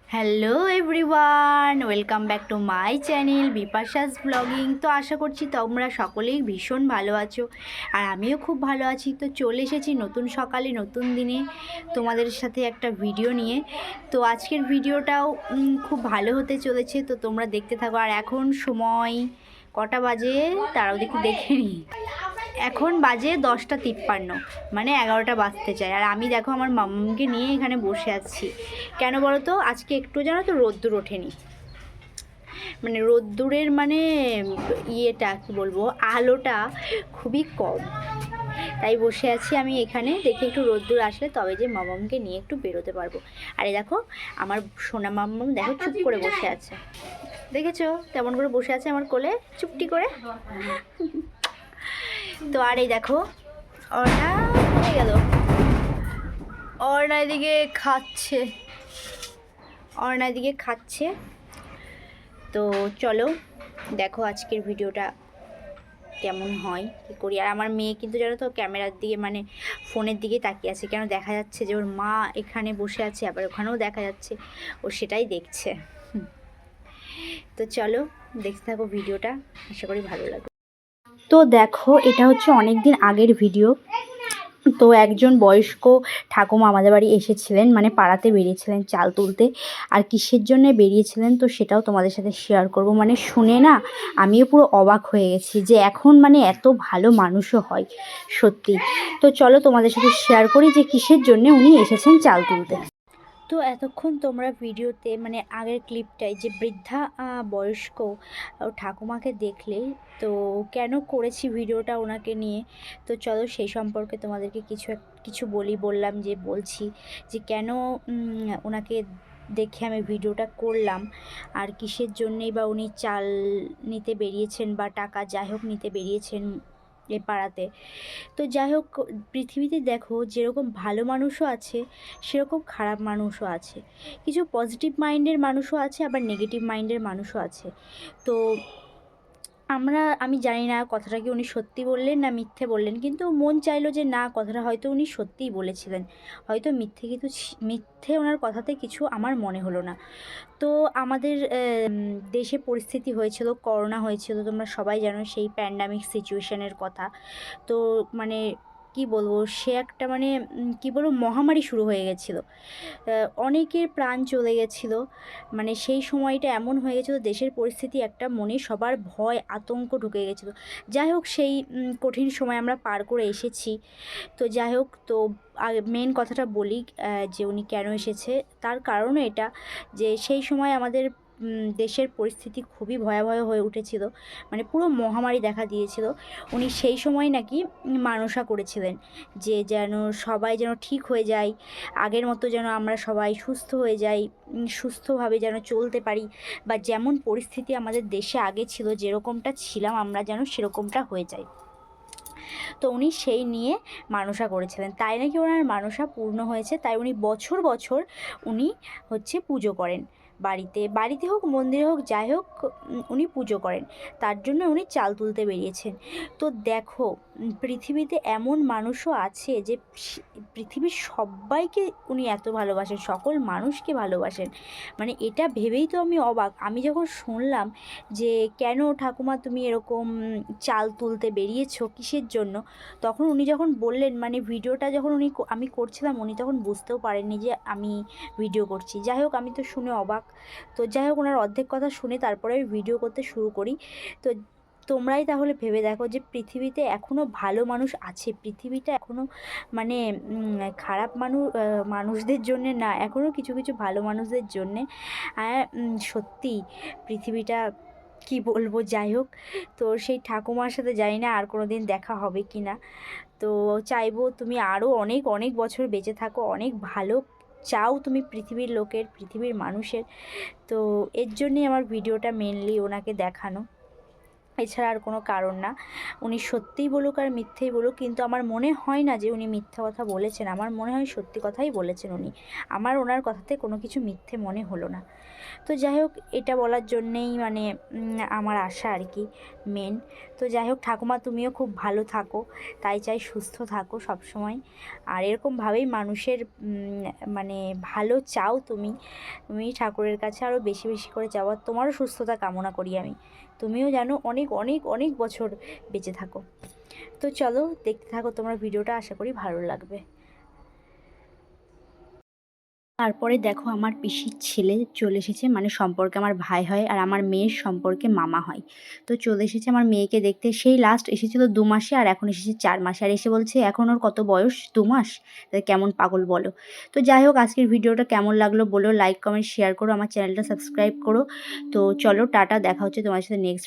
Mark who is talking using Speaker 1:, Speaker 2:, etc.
Speaker 1: Hello everyone, welcome back to my channel Bipasha's blogging. তো আশা করছি তোমরা সকলেই ভীষণ ভালো আছো, আর আমিও খুব ভালো আছি। তো চলে এসেছি নতুন সকালে নতুন দিনে তোমাদের সাথে একটা ভিডিও নিয়ে। তো আজকের ভিডিওটাও খুব ভালো হতে চলেছে, তো তোমরা দেখতে থাকো। আর এখন সময় কটা বাজে তারাও একটু দেখে নিই। এখন বাজে 10:53, মানে 11টা বাজতে চায়। আর আমি দেখো আমার মাম্মাকে নিয়ে এখানে বসে আছি। কেন বলো তো, আজকে একটু জানো তো রোদ্দুর ওঠেনি, মানে রোদ্দুরের মানে ইয়েটা কি বলবো, আলোটা খুবই কম, তাই বসে আছি আমি এখানে। দেখি একটু রোদ্দুর আসলে তবে যে মামামকে নিয়ে একটু বেরোতে পারবো। আর এই দেখো আমার সোনা মাম্মাম, দেখো চুপ করে বসে আছে, দেখেছো তেমন করে বসে আছে আমার কোলে চুপটি করে। তো আর এই দেখো অর্ণা হয়ে গেল, অর্ণা এদিকে খাচ্ছে, অর্ণা এদিকে খাচ্ছে। তো চলো দেখো আজকের ভিডিওটা কেমন হয়, কী করি। আর আমার মেয়ে কিন্তু জানো তো ক্যামেরার দিকে মানে ফোনের দিকে তাকিয়ে আছে, কেন দেখা যাচ্ছে যে ওর মা এখানে বসে আছে, আবার ওখানেও দেখা যাচ্ছে, ও সেটাই দেখছে। তো চলো দেখতে থাকো ভিডিওটা, আশা করি ভালো লাগবে। তো দেখো এটা হচ্ছে অনেক দিন আগের ভিডিও। তো একজন বয়স্ক ঠাকুমা আমাদের বাড়ি এসেছিলেন, মানে পাড়াতে বেরিয়েছিলেন চাল তুলতে। আর কিসের জন্য বেরিয়েছিলেন তো সেটাও তোমাদের সাথে শেয়ার করব। মানে শুনে না আমিও পুরো অবাক হয়ে গেছি যে এখন মানে এত ভালো মানুষও হয় সত্যি। তো চলো তোমাদের সাথে শেয়ার করি যে কিসের জন্য উনি এসেছেন চাল তুলতে। তো এতক্ষণ তোমরা ভিডিওতে মানে আগের ক্লিপটাই যে বৃদ্ধা বয়স্ক ঠাকুমাকে দেখলে, তো কেন করেছি ভিডিওটা ওনাকে নিয়ে, তো চলো সেই সম্পর্কে তোমাদেরকে কিছু বললাম যে বলছি যে কেন ওনাকে দেখে আমি ভিডিওটা করলাম, আর কিসের জন্যেই বা উনি চাল নিতে বেরিয়েছেন বা টাকা যাই হোক নিতে বেরিয়েছেন এ পাড়াতে। তো যাই হোক, পৃথিবীতে দেখো যেরকম ভালো মানুষও আছে সেরকম খারাপ মানুষও আছে, কিছু পজিটিভ মাইন্ডের মানুষও আছে, আবার নেগেটিভ মাইন্ডের মানুষও আছে। তো আমি জানি না কথাটা কি উনি সত্যি বললেন না মিথ্যে বললেন, কিন্তু মন চাইলো যে না, কথাটা হয়তো উনি সত্যিই বলেছিলেন, হয়তো মিথ্যে কিন্তু মিথ্যে ওনার কথাতে কিছু আমার মনে হলো না। তো আমাদের দেশে পরিস্থিতি হয়েছিল, করোনা হয়েছিল, তোমরা সবাই জানো সেই প্যান্ডামিক সিচুয়েশনের কথা। তো মানে কি বলবো, সে একটা মানে কি বলবো, মহামারী শুরু হয়ে গেছিলো, অনেকের প্রাণ চলে গেছিলো। মানে সেই সময়টা এমন হয়ে গেছিলো, দেশের পরিস্থিতি একটা, মনে সবার ভয় আতঙ্ক ঢুকে গেছিলো। যাই হোক, সেই কঠিন সময় আমরা পার করে এসেছি। তো যাই হোক, তো মেন কথাটা বলি যে উনি কেন এসেছে, তার কারণও এটা যে সেই সময় আমাদের দেশের পরিস্থিতি খুবই ভয়াবহ হয়ে উঠেছিল, মানে পুরো মহামারী দেখা দিয়েছিল। উনি সেই সময় নাকি মানসা করেছিলেন যে যেন সবাই যেন ঠিক হয়ে যায়, আগের মতো যেন আমরা সবাই সুস্থ হয়ে যাই, সুস্থভাবে যেন চলতে পারি, বা যেমন পরিস্থিতি আমাদের দেশে আগে ছিল, যেরকমটা ছিলাম আমরা যেন সেরকমটা হয়ে যায়। তো উনি সেই নিয়ে মানসা করেছিলেন, তাই নাকি ওনার মানসা পূর্ণ হয়েছে। তাই উনি বছর বছর উনি হচ্ছে পুজো করেন, বাড়িতে বাড়িতে হোক মন্দিরে হোক যাই হোক, উনি পুজো করেন, তার জন্য উনি চাল তুলতে বেরিয়েছেন। তো দেখো পৃথিবীতে এমন মানুষও আছে যে পৃথিবীর সবাইকে উনি এত ভালোবাসেন, সকল মানুষকে ভালোবাসেন। মানে এটা ভেবেই তো আমি অবাক, আমি যখন শুনলাম যে কেন ঠাকুমা তুমি এরকম চাল তুলতে বেরিয়েছো কিসের জন্য, তখন উনি যখন বললেন, মানে ভিডিওটা যখন আমি করছিলাম, উনি তখন বুঝতেও পারেননি যে আমি ভিডিও করছি। যাই হোক, আমি তো শুনে অবাক। তো যাই হোক, ওনার অর্ধেক কথা শুনে তারপরে আমি ভিডিও করতে শুরু করি। তো তোমরাই তাহলে ভেবে দেখো যে পৃথিবীতে এখনও ভালো মানুষ আছে, পৃথিবীটা এখনও মানে খারাপ মানুষদের জন্যে না, এখনও কিছু কিছু ভালো মানুষদের জন্যে। আর সত্যি পৃথিবীটা কি বলবো, যাই হোক। তো সেই ঠাকুমার সাথে জানি না আর কোনো দিন দেখা হবে কি না। তো চাইবো তুমি আরও অনেক অনেক বছর বেঁচে থাকো, অনেক ভালো চাও তুমি পৃথিবীর লোকের, পৃথিবীর মানুষের। তো এর জন্যই আমার ভিডিওটা মেনলি ওনাকে দেখানো। এছাড়া আর কোনো কারণ না। উনি সত্যিই বলুক আর মিথ্যেই বলুক, কিন্তু আমার মনে হয় না যে উনি মিথ্যা কথা বলেছেন, আমার মনে হয় সত্যি কথাই বলেছেন উনি। আমার ওনার কথাতে কোনো কিছু মিথ্যে মনে হলো না। তো যাই হোক, এটা বলার জন্যেই মানে আমার আশা আর কি মেন। তো যাই হোক, ঠাকুমা তুমিও খুব ভালো থাকো, তাই চাই সুস্থ থাকো সব সময়। আর এরকমভাবেই মানুষের মানে ভালো চাও তুমি, তুমি ঠাকুরের কাছে আরও বেশি বেশি করে চাও। আর তোমারও সুস্থতা কামনা করি আমি, তুমিও যেন অনেক অনেক অনেক বছর বেঁচে থাকো। তো চলো দেখতে থাকো তোমরা ভিডিওটা, আশা করি ভালো লাগবে। তারপরে দেখো আমার পিসির ছেলে চলে এসেছে, মানে সম্পর্কে আমার ভাই হয় আর আমার মেয়ের সম্পর্কে মামা হয়। তো চলে এসেছে আমার মেয়েকে দেখতে। সেই লাস্ট এসেছিল 2 মাসে, আর এখন এসেছে 4 মাসে। আর এসে বলছে এখন ওর কত বয়স, 2 মাস? তা কেমন পাগল বলো। তো যাই হোক, আজকের ভিডিওটা কেমন লাগলো বলো, লাইক কমেন্ট শেয়ার করো, আমার চ্যানেলটা সাবস্ক্রাইব করো। তো চলো টাটা, দেখা হচ্ছে তোমার সাথে নেক্সট